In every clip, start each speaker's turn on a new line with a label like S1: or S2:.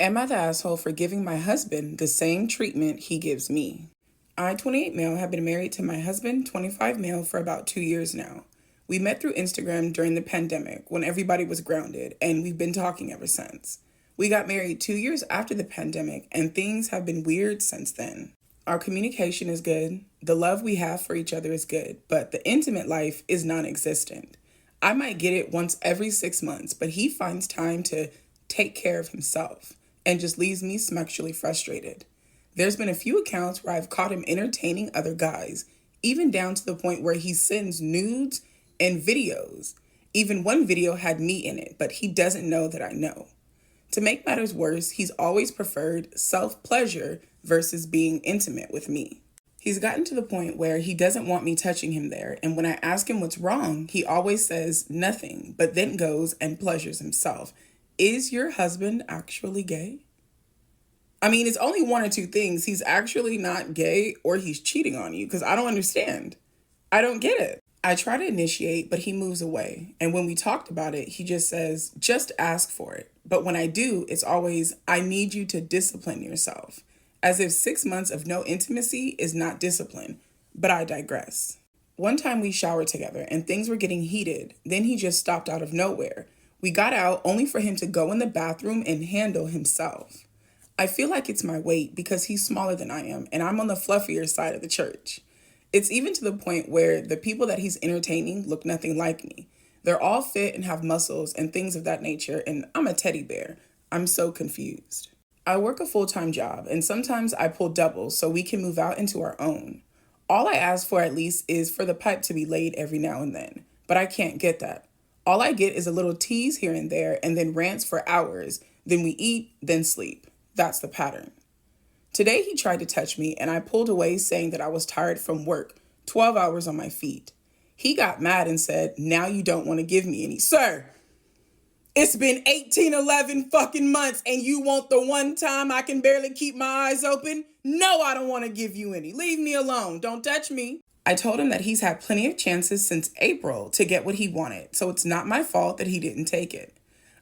S1: Am I the asshole for giving my husband the same treatment he gives me? I, 28 male, have been married to my husband, 25 male, for about 2 years now. We met through Instagram during the pandemic when everybody was grounded, and we've been talking ever since. We got married 2 years after the pandemic, and things have been weird since then. Our communication is good, the love we have for each other is good, but the intimate life is non-existent. I might get it once every 6 months, but he finds time to take care of himself and just leaves me sexually frustrated. There's been a few accounts where I've caught him entertaining other guys, even down to the point where he sends nudes and videos. Even one video had me in it, but he doesn't know that I know. To make matters worse, he's always preferred self-pleasure versus being intimate with me. He's gotten to the point where he doesn't want me touching him there, and when I ask him what's wrong, he always says nothing, but then goes and pleasures himself. Is your husband actually gay? I mean, it's only one or two things. He's actually not gay or he's cheating on you, because I don't understand. I don't get it. I try to initiate, but he moves away. And when we talked about it, he just says, just ask for it. But when I do, it's always, I need you to discipline yourself. As if 6 months of no intimacy is not discipline. But I digress. One time we showered together and things were getting heated. Then he just stopped out of nowhere. We got out only for him to go in the bathroom and handle himself. I feel like it's my weight because he's smaller than I am and I'm on the fluffier side of the church. It's even to the point where the people that he's entertaining look nothing like me. They're all fit and have muscles and things of that nature, and I'm a teddy bear. I'm so confused. I work a full-time job and sometimes I pull doubles so we can move out into our own. All I ask for at least is for the pipe to be laid every now and then, but I can't get that. All I get is a little tease here and there and then rants for hours. Then we eat, then sleep. That's the pattern. Today he tried to touch me and I pulled away saying that I was tired from work, 12 hours on my feet. He got mad and said, now you don't want to give me any. Sir, it's been 11 fucking months and you want the one time I can barely keep my eyes open? No, I don't want to give you any. Leave me alone. Don't touch me. I told him that he's had plenty of chances since April to get what he wanted, so it's not my fault that he didn't take it.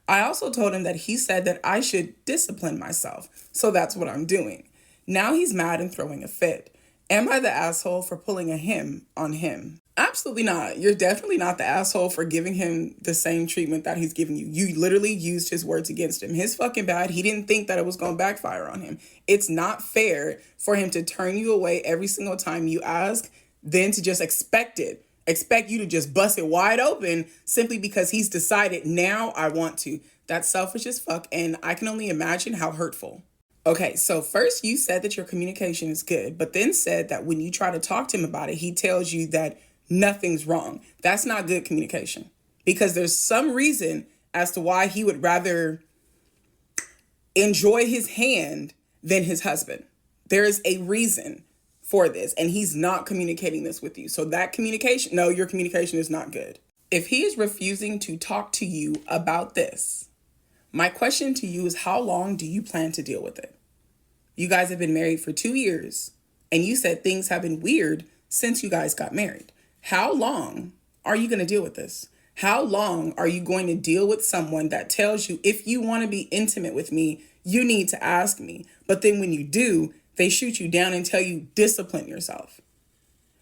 S1: I also told him that he said that I should discipline myself, so that's what I'm doing. Now he's mad and throwing a fit. Am I the asshole for pulling a him on him? Absolutely not. You're definitely not the asshole for giving him the same treatment that he's giving you. You literally used his words against him. His fucking bad. He didn't think that it was going to backfire on him. It's not fair for him to turn you away every single time you ask, then to just expect you to just bust it wide open simply because he's decided now I want to. That's selfish as fuck, and I can only imagine how hurtful. Okay, so first you said that your communication is good, but then said that when you try to talk to him about it, he tells you that nothing's wrong. That's not good communication because there's some reason as to why he would rather enjoy his hand than his husband. There is a reason for this, and he's not communicating this with you. So that communication, no, your communication is not good. If he is refusing to talk to you about this, my question to you is how long do you plan to deal with it? You guys have been married for 2 years, and you said things have been weird since you guys got married. How long are you going to deal with this? How long are you going to deal with someone that tells you, if you want to be intimate with me, you need to ask me. But then when you do, they shoot you down and tell you, discipline yourself.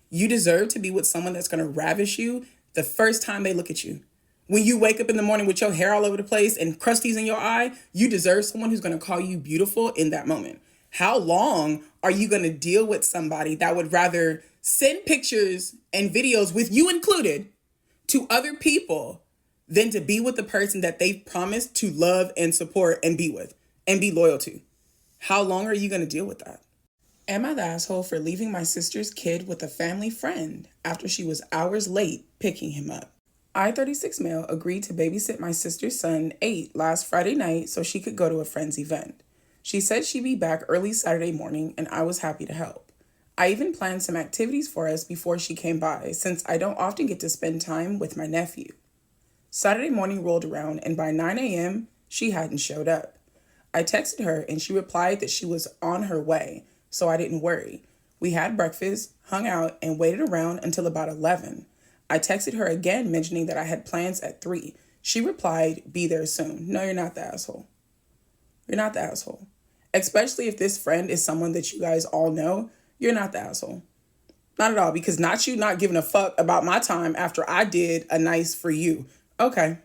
S1: You deserve to be with someone that's going to ravish you the first time they look at you. When you wake up in the morning with your hair all over the place and crusties in your eye, you deserve someone who's going to call you beautiful in that moment. How long are you going to deal with somebody that would rather send pictures and videos with you included to other people than to be with the person that they've promised to love and support and be with and be loyal to? How long are you going to deal with that? Am I the asshole for leaving my sister's kid with a family friend after she was hours late picking him up? I, 36 male, agreed to babysit my sister's son, 8, last Friday night so she could go to a friend's event. She said she'd be back early Saturday morning and I was happy to help. I even planned some activities for us before she came by since I don't often get to spend time with my nephew. Saturday morning rolled around and by 9 a.m., she hadn't showed up. I texted her and she replied that she was on her way, so I didn't worry. We had breakfast, hung out, and waited around until about 11. I texted her again mentioning that I had plans at 3. She replied, be there soon. No, you're not the asshole. You're not the asshole. Especially if this friend is someone that you guys all know, you're not the asshole. Not at all, because not you not giving a fuck about my time after I did a nice for you. Okay.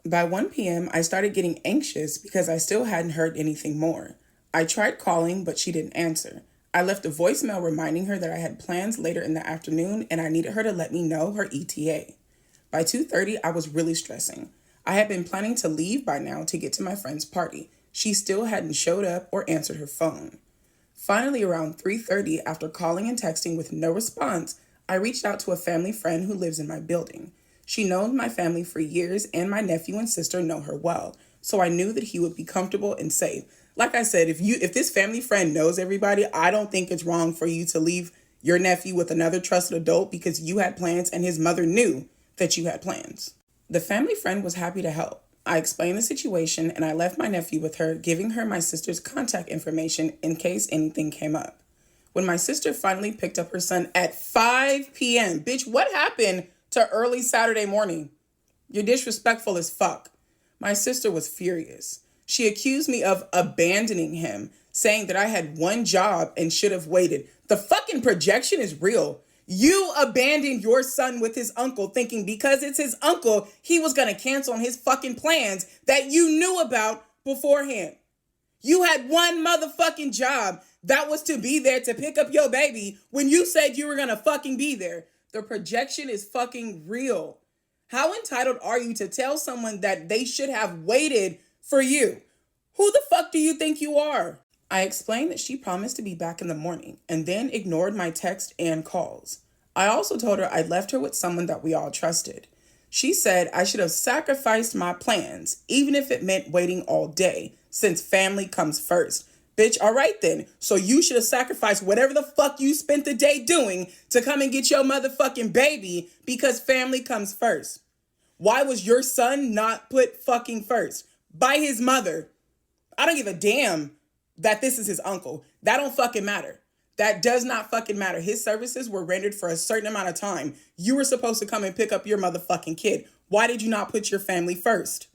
S1: By 1 p.m., I started getting anxious because I still hadn't heard anything more. I tried calling, but she didn't answer. I left a voicemail reminding her that I had plans later in the afternoon and I needed her to let me know her ETA. By 2:30, I was really stressing. I had been planning to leave by now to get to my friend's party. She still hadn't showed up or answered her phone. Finally, around 3:30, after calling and texting with no response, I reached out to a family friend who lives in my building. She knows my family for years and my nephew and sister know her well, so I knew that he would be comfortable and safe. Like I said, if this family friend knows everybody, I don't think it's wrong for you to leave your nephew with another trusted adult because you had plans and his mother knew that you had plans. The family friend was happy to help. I explained the situation and I left my nephew with her, giving her my sister's contact information in case anything came up. When my sister finally picked up her son at 5 p.m., bitch, what happened to early Saturday morning? You're disrespectful as fuck. My sister was furious. She accused me of abandoning him, saying that I had one job and should have waited. The fucking projection is real. You abandoned your son with his uncle thinking because it's his uncle, he was going to cancel on his fucking plans that you knew about beforehand. You had one motherfucking job that was to be there to pick up your baby when you said you were going to fucking be there. The projection is fucking real. How entitled are you to tell someone that they should have waited for you? Who the fuck do you think you are? I explained that she promised to be back in the morning and then ignored my text and calls. I also told her I'd left her with someone that we all trusted. She said I should have sacrificed my plans, even if it meant waiting all day, since family comes first. Bitch, all right then. So you should have sacrificed whatever the fuck you spent the day doing to come and get your motherfucking baby because family comes first. Why was your son not put fucking first? By his mother. I don't give a damn that this is his uncle. That don't fucking matter. That does not fucking matter. His services were rendered for a certain amount of time. You were supposed to come and pick up your motherfucking kid. Why did you not put your family first?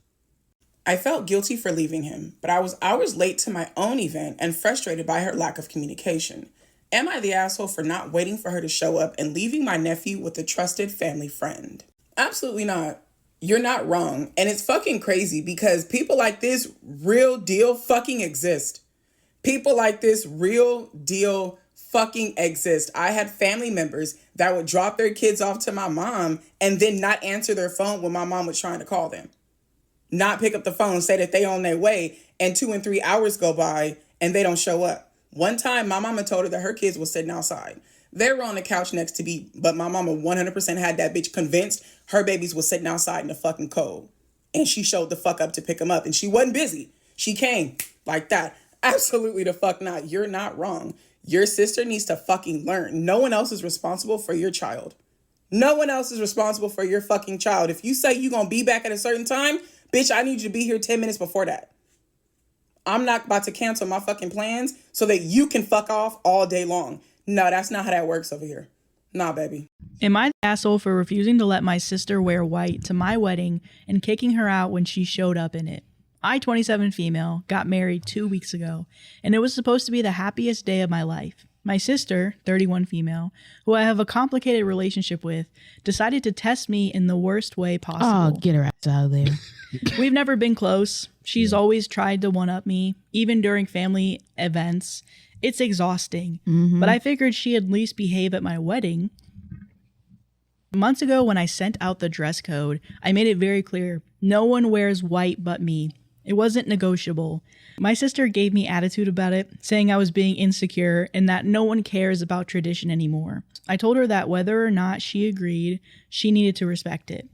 S1: I felt guilty for leaving him, but I was hours late to my own event and frustrated by her lack of communication. Am I the asshole for not waiting for her to show up and leaving my nephew with a trusted family friend? Absolutely not. You're not wrong. And it's fucking crazy because people like this real deal fucking exist. People like this real deal fucking exist. I had family members that would drop their kids off to my mom and then not answer their phone when my mom was trying to call them. Not pick up the phone, say that they on their way, and 2 and 3 hours go by and they don't show up. One time, my mama told her that her kids were sitting outside. They were on the couch next to me, but my mama 100% had that bitch convinced her babies was sitting outside in the fucking cold. And she showed the fuck up to pick them up, and she wasn't busy. She came like that. Absolutely the fuck not. You're not wrong. Your sister needs to fucking learn. No one else is responsible for your child. No one else is responsible for your fucking child. If you say you're going to be back at a certain time, bitch, I need you to be here 10 minutes before that. I'm not about to cancel my fucking plans so that you can fuck off all day long. No, that's not how that works over here. Nah, baby.
S2: Am I the asshole for refusing to let my sister wear white to my wedding and kicking her out when she showed up in it? I, 27 female, got married 2 weeks ago, and it was supposed to be the happiest day of my life. My sister, 31 female, who I have a complicated relationship with, decided to test me in the worst way possible.
S3: Oh, get her ass out of there.
S2: We've never been close. She's always tried to one-up me, even during family events. It's exhausting, but I figured she'd at least behave at my wedding. Months ago, when I sent out the dress code, I made it very clear, no one wears white but me. It wasn't negotiable. My sister gave me attitude about it, saying I was being insecure and that no one cares about tradition anymore. I told her that whether or not she agreed, she needed to respect it.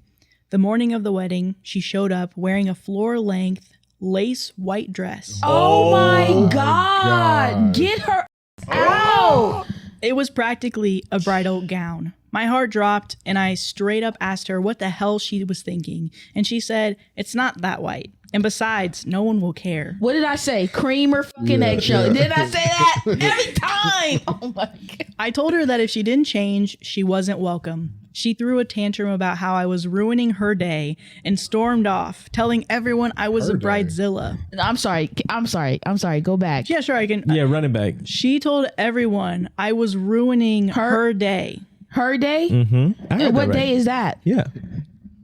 S2: The morning of the wedding, she showed up wearing a floor-length lace white dress.
S3: Oh my God. Get her out.
S2: It was practically a bridal gown. My heart dropped and I straight up asked her what the hell she was thinking. And she said, it's not that white. And besides, no one will care.
S3: What did I say? Cream or fucking eggshell? Did I say that? Every time. Oh my God.
S2: I told her that if she didn't change, she wasn't welcome. She threw a tantrum about how I was ruining her day and stormed off, telling everyone I was a bridezilla.
S3: I'm sorry. Go back.
S2: Yeah, sure, I can.
S4: Yeah, running back.
S2: She told everyone I was ruining her day.
S3: Her day?
S4: Mm-hmm.
S3: And what day is that?
S4: Yeah.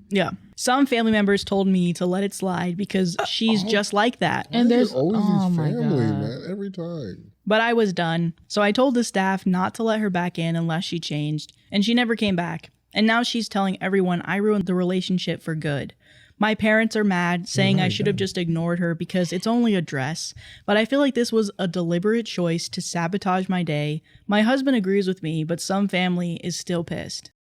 S2: Yeah. Some family members told me to let it slide because she's just like that.
S3: And there's
S5: always these
S3: my
S5: family,
S3: God.
S5: man, every time.
S2: But I was done. So I told the staff not to let her back in unless she changed. And she never came back. And now she's telling everyone I ruined the relationship for good. My parents are mad, saying I should have just ignored her because it's only a dress. But I feel like this was a deliberate choice to sabotage my day. My husband agrees with me, but some family is still pissed.